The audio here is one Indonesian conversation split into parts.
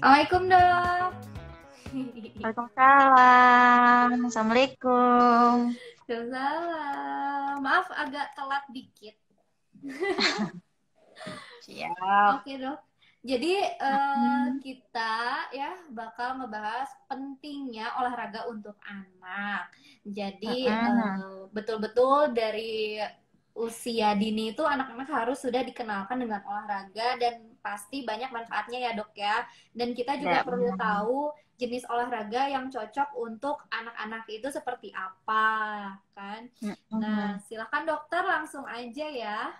Assalamualaikum dok. Waalaikumsalam. Assalamualaikum. Salam. Maaf agak telat dikit. Siap. Oke dok. Jadi Mm-mm. kita ya bakal ngebahas pentingnya olahraga untuk anak. Jadi Mm-mm. betul-betul dari usia dini itu anak-anak harus sudah dikenalkan dengan olahraga dan pasti banyak manfaatnya ya dok ya. Dan kita juga Ya, perlu benar. tahu jenis olahraga yang cocok untuk anak-anak itu seperti apa kan. Nah, Mm-mm. silakan dokter langsung aja ya.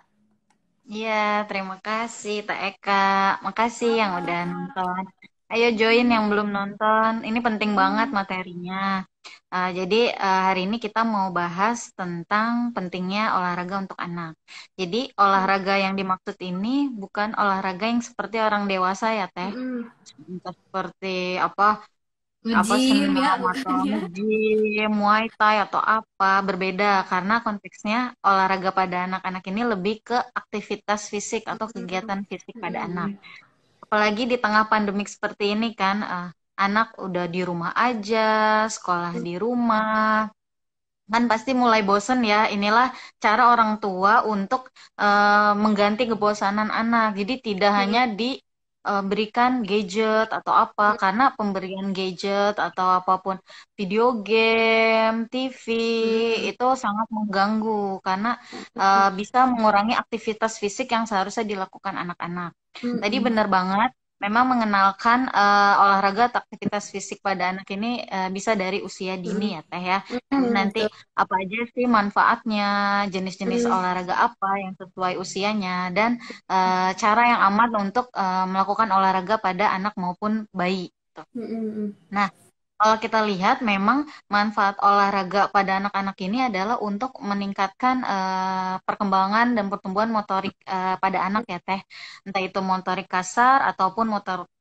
Iya, terima kasih Kak Eka. Makasih yang udah Sama. nonton. Ayo join yang belum nonton. Ini penting banget Mm-mm. materinya. Jadi hari ini kita mau bahas tentang pentingnya olahraga untuk anak. Jadi olahraga yang dimaksud ini bukan olahraga yang seperti orang dewasa ya Teh. Mm-mm. Entah seperti apa Nge-gym ya senam bukan atau ya. nge-gym, muay thai atau apa berbeda karena konteksnya olahraga pada anak-anak ini lebih ke aktivitas fisik atau Mm-mm. kegiatan fisik pada anak. Mm-mm. Apalagi di tengah pandemik seperti ini kan, anak udah di rumah aja, sekolah di rumah, kan pasti mulai bosen ya. Inilah cara orang tua untuk mengganti kebosanan anak. Jadi tidak hanya diberikan gadget atau apa, karena pemberian gadget atau apapun video game, TV Mm-mm. itu sangat mengganggu karena bisa mengurangi aktivitas fisik yang seharusnya dilakukan anak-anak. Tadi Mm-mm. benar banget. Memang mengenalkan olahraga atau aktivitas fisik pada anak ini bisa dari usia dini Mm-mm. ya Teh ya. Jadi Mm-mm. nanti Betul. apa aja sih manfaatnya, jenis-jenis Mm. olahraga apa yang sesuai usianya, dan cara yang aman untuk melakukan olahraga pada anak maupun bayi. Gitu. Mm-mm. Nah, kalau kita lihat memang manfaat olahraga pada anak-anak ini adalah untuk meningkatkan perkembangan dan pertumbuhan motorik pada anak ya Teh. Entah itu motorik kasar ataupun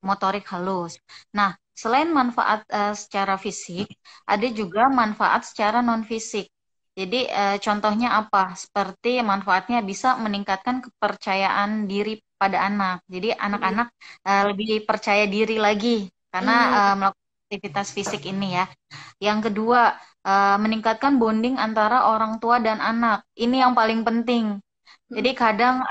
motorik halus. Nah, selain manfaat secara fisik, ada juga manfaat secara non fisik. Jadi contohnya apa? Seperti manfaatnya bisa meningkatkan kepercayaan diri pada anak. Jadi anak-anak lebih percaya diri lagi karena Mm. melakukan aktivitas fisik ini ya. Yang kedua, meningkatkan bonding antara orang tua dan anak. Ini yang paling penting. Jadi Mm. kadang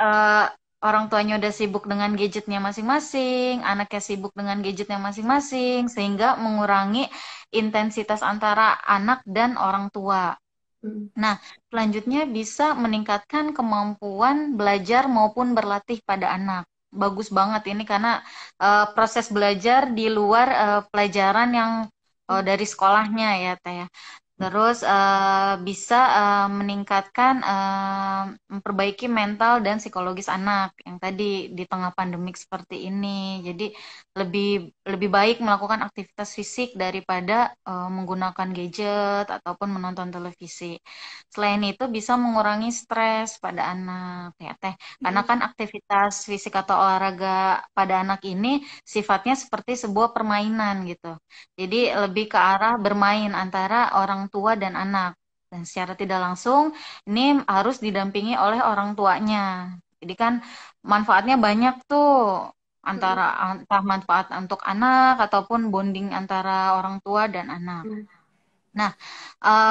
orang tuanya udah sibuk dengan gadgetnya masing-masing, anaknya sibuk dengan gadgetnya masing-masing, sehingga mengurangi intensitas antara anak dan orang tua. Mm. Nah, selanjutnya bisa meningkatkan kemampuan belajar maupun berlatih pada anak. Bagus banget ini karena proses belajar di luar pelajaran yang dari sekolahnya ya, Teh. Ya. Terus bisa meningkatkan, memperbaiki mental dan psikologis anak yang tadi di tengah pandemik seperti ini. Jadi lebih lebih baik melakukan aktivitas fisik daripada menggunakan gadget ataupun menonton televisi. Selain itu bisa mengurangi stres pada anak ya Teh. Karena Mm. kan aktivitas fisik atau olahraga pada anak ini sifatnya seperti sebuah permainan gitu. Jadi lebih ke arah bermain antara orang tua dan anak. Dan secara tidak langsung ini harus didampingi oleh orang tuanya. Jadi kan manfaatnya banyak tuh antara Mm. entah manfaat untuk anak ataupun bonding antara orang tua dan anak. Mm. Nah,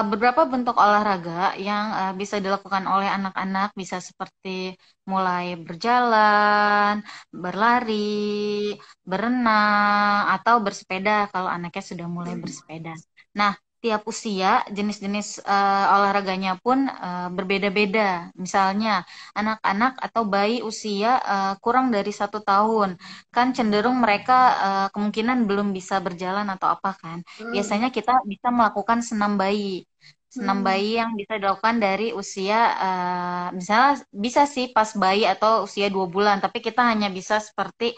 beberapa bentuk olahraga yang bisa dilakukan oleh anak-anak bisa seperti mulai berjalan, berlari, berenang, atau bersepeda kalau anaknya sudah mulai bersepeda. Nah, tiap usia jenis-jenis olahraganya pun berbeda-beda. Misalnya, anak-anak atau bayi usia kurang dari 1 tahun, kan cenderung mereka kemungkinan belum bisa berjalan atau apa kan. Mm. Biasanya kita bisa melakukan senam bayi. Senam Mm. bayi yang bisa dilakukan dari usia, misalnya bisa sih pas bayi atau usia 2 bulan, tapi kita hanya bisa seperti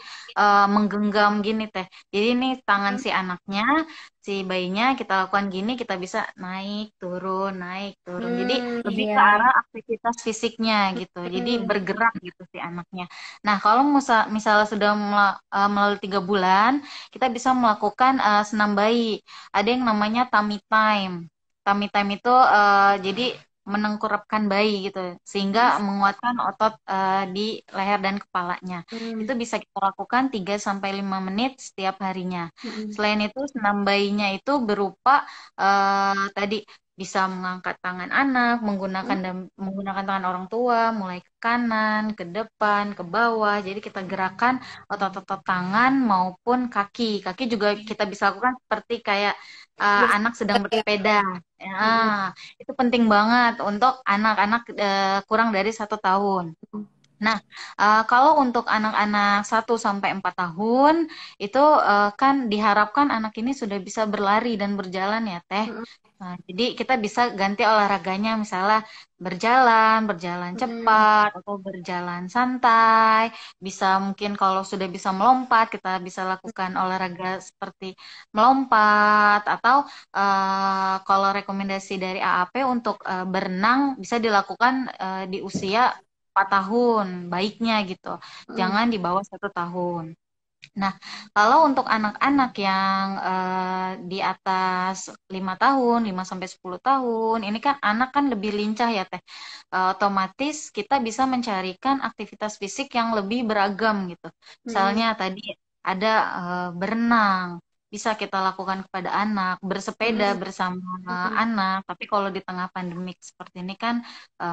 menggenggam gini teh. Jadi ini tangan si anaknya, si bayinya kita lakukan gini, kita bisa naik, turun, naik, turun. Jadi Mm. lebih ke Iya. arah aktivitas fisiknya gitu. Jadi Mm. bergerak gitu si anaknya. Nah, kalau misalnya sudah melalui 3 bulan, kita bisa melakukan senam bayi. Ada yang namanya tummy time. Tummy time itu jadi menengkurapkan bayi gitu, sehingga menguatkan otot di leher dan kepalanya. Itu Mm, bisa kita lakukan 3 sampai 5 menit setiap harinya. mm, Selain itu, senam bayinya itu berupa tadi bisa mengangkat tangan anak, mm, menggunakan tangan orang tua, mulai ke kanan, ke depan, ke bawah. Jadi kita gerakan otot-otot tangan maupun kaki. Kaki juga kita bisa lakukan seperti kayak anak sedang ya. bersepeda. Ya, Mm, itu penting banget untuk anak-anak kurang dari 1 tahun. mm, Nah, kalau untuk anak-anak 1 sampai 4 tahun itu kan diharapkan anak ini sudah bisa berlari dan berjalan ya, Teh. mm, Nah, jadi kita bisa ganti olahraganya misalnya berjalan mm, cepat atau berjalan santai. Bisa mungkin kalau sudah bisa melompat, kita bisa lakukan olahraga seperti melompat atau kalau rekomendasi dari AAP untuk berenang bisa dilakukan di usia 4 tahun, baiknya gitu. mm, Jangan di bawah 1 tahun. Nah, kalau untuk anak-anak yang di atas 5 tahun, 5 sampai 10 tahun, ini kan anak kan lebih lincah ya, Teh. Otomatis kita bisa mencarikan aktivitas fisik yang lebih beragam gitu. mm, Misalnya tadi ada berenang, bisa kita lakukan kepada anak, bersepeda mm, bersama mm, anak, tapi kalau di tengah pandemik seperti ini kan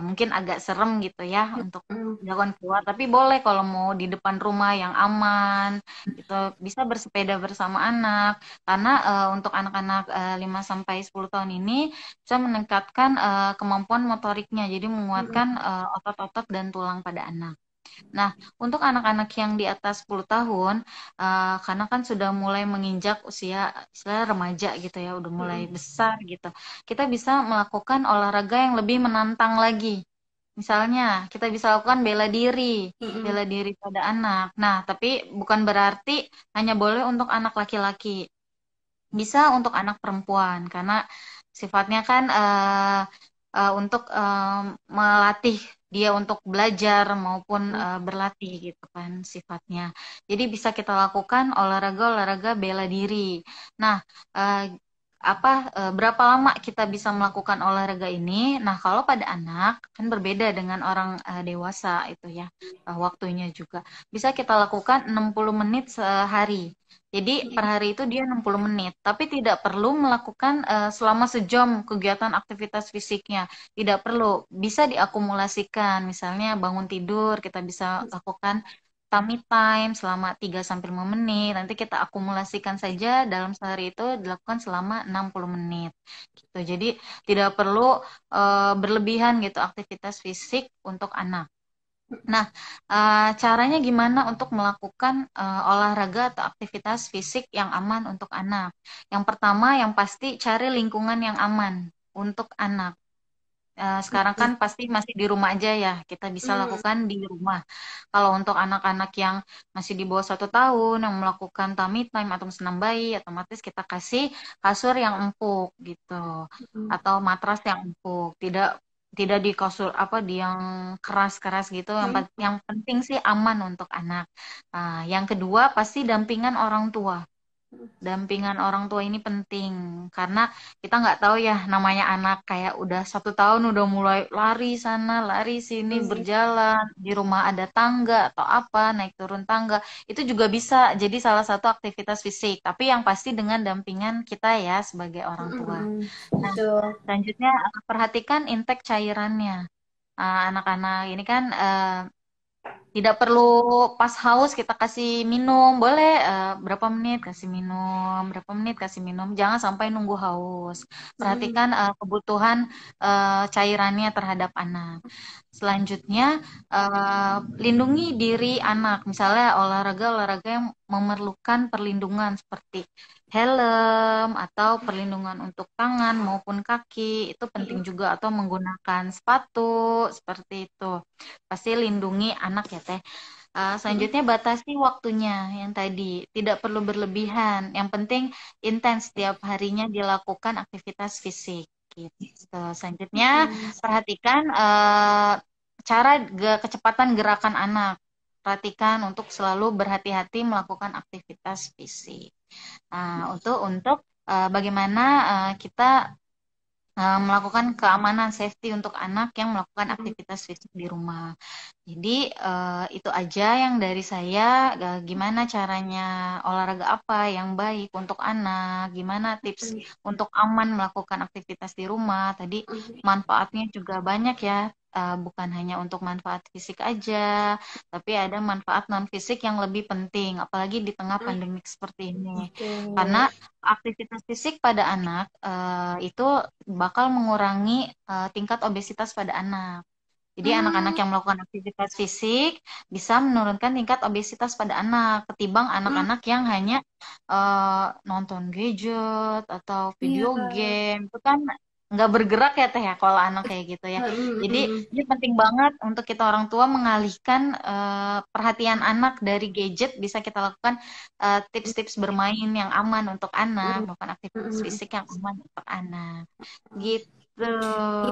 mungkin agak serem gitu ya untuk mm, dilakukan keluar, tapi boleh kalau mau di depan rumah yang aman gitu bisa bersepeda bersama anak karena untuk anak-anak 5 sampai 10 tahun ini bisa meningkatkan kemampuan motoriknya jadi menguatkan mm, otot-otot dan tulang pada anak. Nah, untuk anak-anak yang di atas 10 tahun karena kan sudah mulai menginjak usia istilah remaja gitu ya, udah mulai mm, besar gitu. Kita bisa melakukan olahraga yang lebih menantang lagi. Misalnya, kita bisa lakukan mm, bela diri pada anak. Nah, tapi bukan berarti hanya boleh untuk anak laki-laki. Bisa untuk anak perempuan, karena sifatnya kan untuk melatih dia untuk belajar maupun mm, berlatih gitu kan sifatnya. Jadi bisa kita lakukan olahraga-olahraga bela diri. Nah, eh, berapa lama kita bisa melakukan olahraga ini? Nah, kalau pada anak kan berbeda dengan orang dewasa itu ya, waktunya juga. Bisa kita lakukan 60 menit sehari. Jadi per hari itu dia 60 menit, tapi tidak perlu melakukan selama sejam kegiatan aktivitas fisiknya. Tidak perlu, bisa diakumulasikan. Misalnya bangun tidur, kita bisa lakukan tummy time selama 3 sampai 5 menit. Nanti kita akumulasikan saja dalam sehari itu dilakukan selama 60 menit. Gitu. Jadi tidak perlu berlebihan gitu aktivitas fisik untuk anak. Nah, caranya gimana untuk melakukan olahraga atau aktivitas fisik yang aman untuk anak? Yang pertama, yang pasti cari lingkungan yang aman untuk anak. Sekarang kan pasti masih di rumah aja ya, kita bisa mm, lakukan di rumah. Kalau untuk anak-anak yang masih di bawah 1 tahun, yang melakukan tummy time atau senam bayi, otomatis kita kasih kasur yang empuk gitu, mm, atau matras yang empuk. Tidak tidak di kasur apa di yang keras-keras gitu. mm, Yang penting sih aman untuk anak. Yang kedua pasti dampingan orang tua. Dampingan orang tua ini penting karena kita nggak tahu ya namanya anak kayak udah 1 tahun udah mulai lari sana lari sini mm, berjalan di rumah ada tangga atau apa naik turun tangga itu juga bisa jadi salah satu aktivitas fisik tapi yang pasti dengan dampingan kita ya sebagai orang mm, tua. mm. Nah, Betul. selanjutnya perhatikan intake cairannya. Anak-anak ini kan tidak perlu pas haus kita kasih minum, boleh berapa menit kasih minum, berapa menit kasih minum, jangan sampai nunggu haus. Mm, Perhatikan kebutuhan cairannya terhadap anak. Selanjutnya, lindungi diri anak, misalnya olahraga-olahraga yang memerlukan perlindungan seperti helm atau perlindungan untuk tangan maupun kaki, itu penting mm, juga, atau menggunakan sepatu seperti itu. Pasti lindungi anak ya, Teh. mm, Selanjutnya batasi waktunya yang tadi, tidak perlu berlebihan. Yang penting intens setiap harinya dilakukan aktivitas fisik. Gitu. Selanjutnya mm, perhatikan cara kecepatan gerakan anak. Perhatikan untuk selalu berhati-hati melakukan aktivitas fisik. Untuk bagaimana kita melakukan keamanan safety untuk anak yang melakukan Mm-mm. aktivitas fisik di rumah. Jadi itu aja yang dari saya. Gimana caranya olahraga apa yang baik untuk anak, gimana tips untuk aman melakukan aktivitas di rumah. Tadi Mm-mm. manfaatnya juga banyak ya. Bukan hanya untuk manfaat fisik aja, tapi ada manfaat non fisik yang lebih penting, apalagi di tengah pandemik seperti ini. Karena Betul. aktivitas fisik pada anak itu bakal mengurangi tingkat obesitas pada anak. Jadi anak-anak Hmm, yang melakukan aktivitas fisik bisa menurunkan tingkat obesitas pada anak ketimbang hmm, anak-anak yang hanya nonton gadget atau iya. video game. Itu kan nggak bergerak ya teh ya kalau anak kayak gitu ya. Jadi Mm-mm. ini penting banget untuk kita orang tua mengalihkan perhatian anak dari gadget. Bisa kita lakukan tips-tips bermain yang aman untuk anak, Mm-mm. melakukan aktivitas Mm-mm. fisik yang aman untuk anak. Gitu. Iya,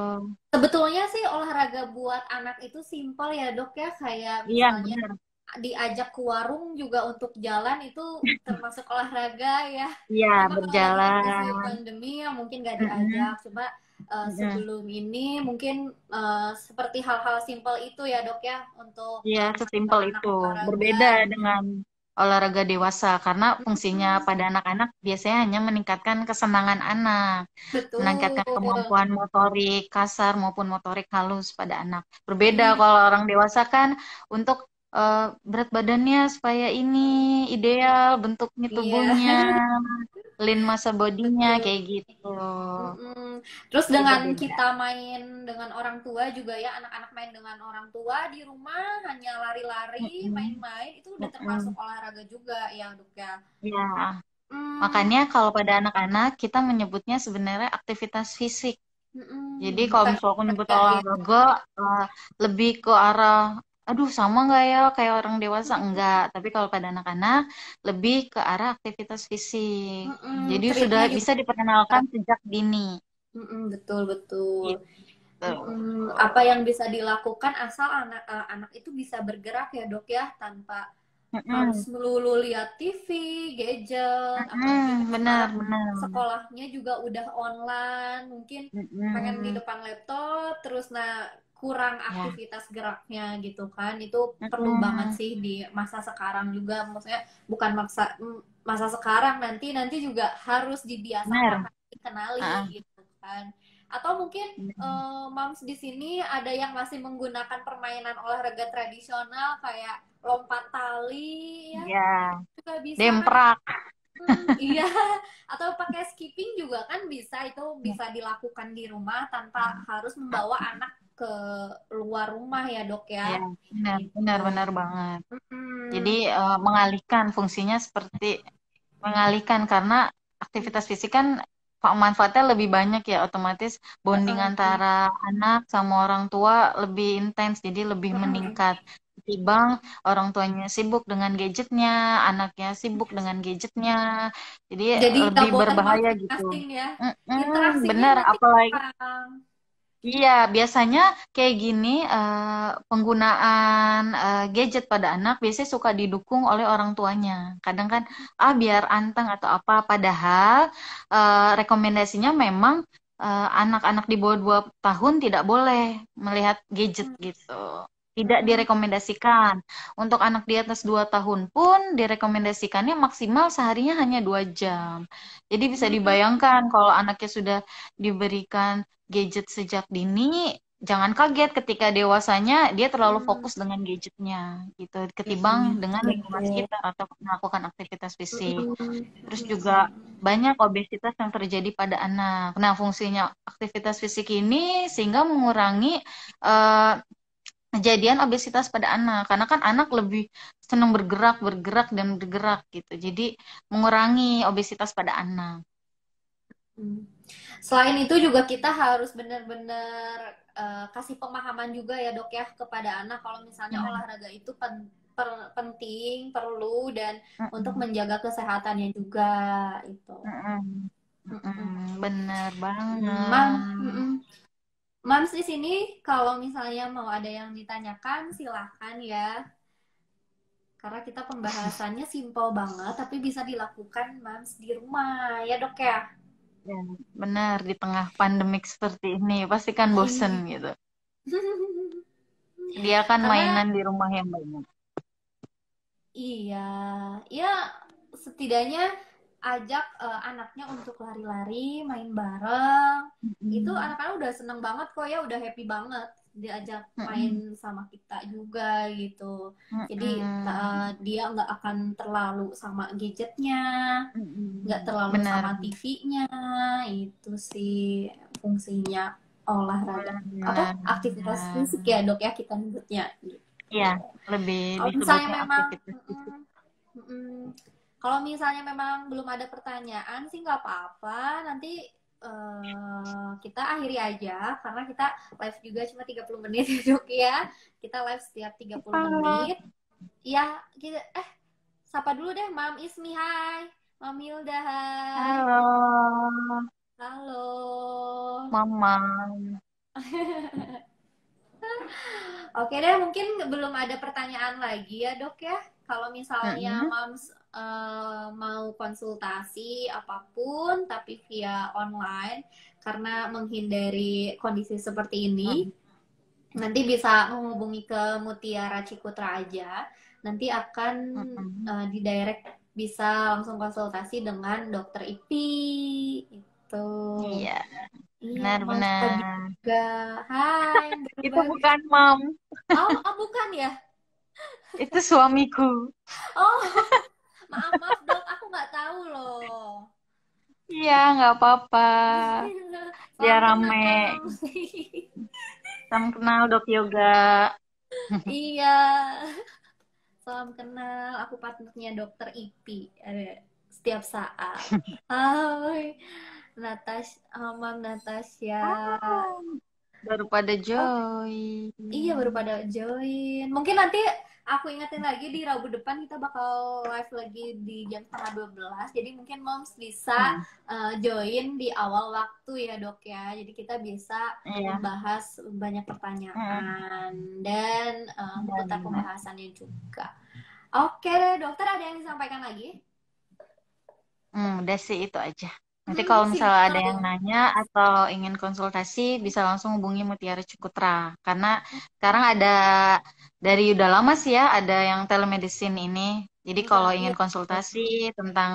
sebetulnya sih olahraga buat anak itu simpel ya dok ya, kayak Iya, misalnya benar. diajak ke warung juga untuk jalan itu termasuk olahraga ya. Iya, Cuma kalau lagi kondisi berjalan. pandemi ya mungkin gak diajak. Mm-mm, Cuma mm-mm. sebelum ini mungkin seperti hal-hal simpel itu ya dok ya untuk Iya, mengajak sesimpel anak itu. olahraga Berbeda gitu. dengan olahraga dewasa karena fungsinya Mm-mm. pada anak-anak biasanya hanya meningkatkan kesenangan anak, Betul. meningkatkan kemampuan motorik kasar maupun motorik halus pada anak. Berbeda Iya, kalau orang dewasa kan untuk berat badannya supaya ini ideal bentuknya iya, tubuhnya, lean massa bodinya betul. kayak gitu. Mm-mm. Terus Jadi dengan berbeda. kita main dengan orang tua juga ya, anak-anak main dengan orang tua di rumah hanya lari-lari, Mm-mm, main-main itu udah termasuk mm-mm. olahraga juga ya, Dok ya. Ya. Hmm, Makanya kalau pada anak-anak kita menyebutnya sebenarnya aktivitas fisik. Jadi kalau bukan misalnya aku nyebut olahraga ya. olahraga eh, lebih ke arah, aduh sama nggak ya kayak orang dewasa? Enggak. Tapi kalau pada anak-anak lebih ke arah aktivitas fisik. Jadi sudah Treatnya juga. bisa diperkenalkan sejak dini. Betul betul. Gitu. Apa yang bisa dilakukan asal anak itu bisa bergerak ya, Dok ya, tanpa harus Mm-mm. melulu lihat TV, gadget, apalagi kan Benar, sekarang benar. sekolahnya juga udah online, mungkin pengen di Mm-mm. depan laptop, terus kurang Ya. aktivitas geraknya gitu kan, itu perlu banget Mm-mm. sih di masa sekarang juga, maksudnya bukan masa sekarang, nanti nanti juga harus dibiasakan, Benar. harus dikenali Ah, gitu kan. Atau mungkin benar. Moms di sini ada yang masih menggunakan permainan olahraga tradisional kayak lompat tali ya, Ya. juga bisa kan. Demprak. Iya, atau pakai skipping juga kan bisa, itu bisa dilakukan di rumah tanpa harus membawa anak ke luar rumah ya dok ya, Ya, benar, benar, gitu. benar banget. Jadi Mm-mm. mengalihkan fungsinya seperti mengalihkan karena aktivitas fisik kan manfaatnya lebih banyak ya otomatis bonding Mm-mm. antara anak sama orang tua lebih intens jadi lebih Mm-mm. meningkat ketimbang orang tuanya sibuk dengan gadgetnya, anaknya sibuk dengan gadgetnya, jadi Jadi lebih gabungan berbahaya gitu. masing-masing ya, Mm-mm, interaksinya bener, nanti apalagi kurang. iya, biasanya kayak gini penggunaan gadget pada anak biasanya suka didukung oleh orang tuanya. Kadang kan, biar anteng atau apa. Padahal rekomendasinya memang anak-anak di bawah 2 tahun tidak boleh melihat gadget gitu. Tidak Mm-mm. direkomendasikan. Untuk anak di atas 2 tahun pun direkomendasikannya maksimal seharinya hanya 2 jam. Jadi bisa Mm-mm. dibayangkan kalau anaknya sudah diberikan gadget sejak dini, jangan kaget ketika dewasanya dia terlalu Mm-mm. fokus dengan gadgetnya gitu, Mm-mm. ketimbang dengan lingkungan Betul. sekitar atau melakukan aktivitas fisik. Mm-mm. Terus juga banyak obesitas yang terjadi pada anak. Nah, fungsinya aktivitas fisik ini sehingga mengurangi eh, kejadian obesitas pada anak. Karena kan anak lebih senang bergerak, bergerak dan bergerak gitu. Jadi mengurangi obesitas pada anak. Mm. Selain itu juga kita harus benar-benar kasih pemahaman juga ya dok ya kepada anak kalau misalnya Benar. olahraga itu penting, perlu dan untuk Mm-mm. menjaga kesehatannya juga itu. Mm-mm. Mm-mm. Bener Mam, banget. mm-mm. Mams di sini kalau misalnya mau ada yang ditanyakan silahkan ya. Karena kita pembahasannya simpel banget tapi bisa dilakukan Mams di rumah ya dok ya. Ya, benar di tengah pandemik seperti ini pasti kan bosen gitu. Sediakan Karena mainan di rumah yang banyak. iya, ya setidaknya ajak anaknya untuk lari-lari, main bareng. Itu Mm-mm. anak-anak udah seneng banget kok ya, udah happy banget diajak main Mm-mm. sama kita juga gitu. Jadi Mm-mm. dia nggak akan terlalu sama gadgetnya, nggak Mm-mm. terlalu Benar. sama TV-nya. Itu sih fungsinya olahraga. Apa? Aktivitas Benar. fisik ya dok ya kita nyebutnya. Iya, lebih Kalau misalnya disebutnya memang, aktivitas fisik. kalau misalnya memang belum ada pertanyaan sih nggak apa-apa. Nanti kita akhiri aja karena kita live juga cuma 30 menit ya Dok ya. Kita live setiap 30 Halo. menit. Ya, kita sapa dulu deh Mam Ismi, hai. Mam Hilda, hai. Halo, Halo. Mama. Oke deh, mungkin belum ada pertanyaan lagi ya dok ya. Kalau misalnya Mm-mm. Moms mau konsultasi apapun tapi via online karena menghindari kondisi seperti ini, Mm-mm. nanti bisa menghubungi ke Mutiara Cikutra aja. Nanti akan Mm-mm. didirect bisa langsung konsultasi dengan dokter IP. Itu. Iya, Iya, Moms Abi benar-benar. juga. Hai, yang Itu berbagi. bukan Mam, Oh, bukan ya? itu suamiku. Oh, maaf maaf dok, aku nggak tahu loh. Iya, nggak apa-apa. Salam Biar rame. kenal. Salam kenal, Dok Yoga. Iya, salam kenal. Aku partnernya dokter Ipi. Setiap saat. Hai, Mam Natasha. Ah, baru pada Oh, join. iya baru pada join. Mungkin nanti aku ingetin lagi di Rabu depan kita bakal live lagi di jam setengah 12. Jadi mungkin Moms bisa Hmm, join di awal waktu ya dok ya. Jadi kita bisa iya, membahas banyak hmm, pertanyaan dan memutar benar-benar. pembahasannya juga. Oke deh dokter, ada yang disampaikan lagi? Udah sih itu aja. Nanti kalau misalnya ada yang Simple. nanya atau ingin konsultasi, bisa langsung hubungi Mutiara Cikutra. Karena sekarang ada, dari udah lama sih ya, ada yang telemedicine ini. Jadi kalau Nah, iya. ingin konsultasi tentang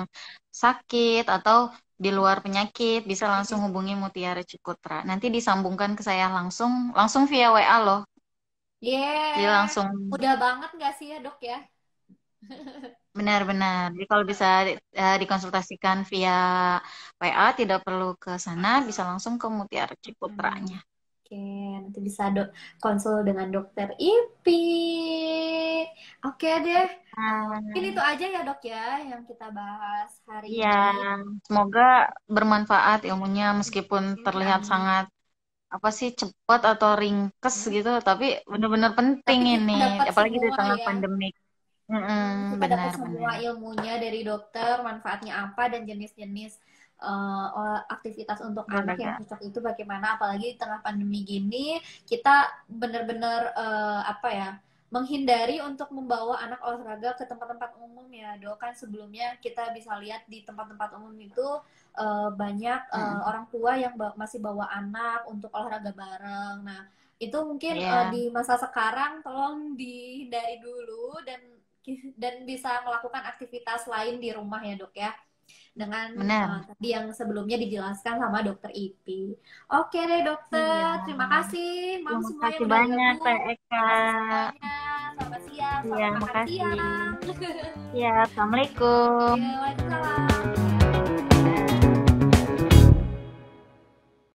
sakit atau di luar penyakit, bisa langsung hubungi Mutiara Cikutra. Nanti disambungkan ke saya langsung, langsung via WA loh. Jadi Yeah. langsung Udah banget nggak sih ya dok ya? benar-benar. Jadi kalau bisa dikonsultasikan via WA, tidak perlu ke sana, bisa langsung ke Mutiara Hmm. Ciputranya. Oke, nanti bisa konsul dengan dokter Ipi. Oke deh, mungkin itu Nah, aja ya dok ya yang kita bahas hari iya, ini. semoga bermanfaat ilmunya meskipun terlihat Amin. sangat apa sih cepat atau ringkes gitu, tapi benar-benar penting Tapi ini, kita dapat apalagi di semua tengah ya. pandemik. Mm-mm, Kita dapat semua benar-benar. ilmunya dari dokter, manfaatnya apa dan jenis-jenis aktivitas untuk anak yang Olahraga. cocok itu bagaimana, apalagi di tengah pandemi gini kita benar-benar apa ya, menghindari untuk membawa anak olahraga ke tempat-tempat umum ya dok. Kan sebelumnya kita bisa lihat di tempat-tempat umum itu banyak Mm-mm. orang tua yang masih bawa anak untuk olahraga bareng. Nah itu mungkin Iya, di masa sekarang tolong dihindari dulu dan bisa melakukan aktivitas lain di rumah ya dok ya, dengan benar. tadi yang sebelumnya dijelaskan sama dokter Ipi. Oke deh Iya. dokter, terima kasih mam Terima semua yang kasih udah banyak, Teh gabung. Eka. Terima kasih semuanya. Selamat siang, Iya, selamat makan makasih. siang. Ya, Assalamualaikum. Ya, waalaikumsalam.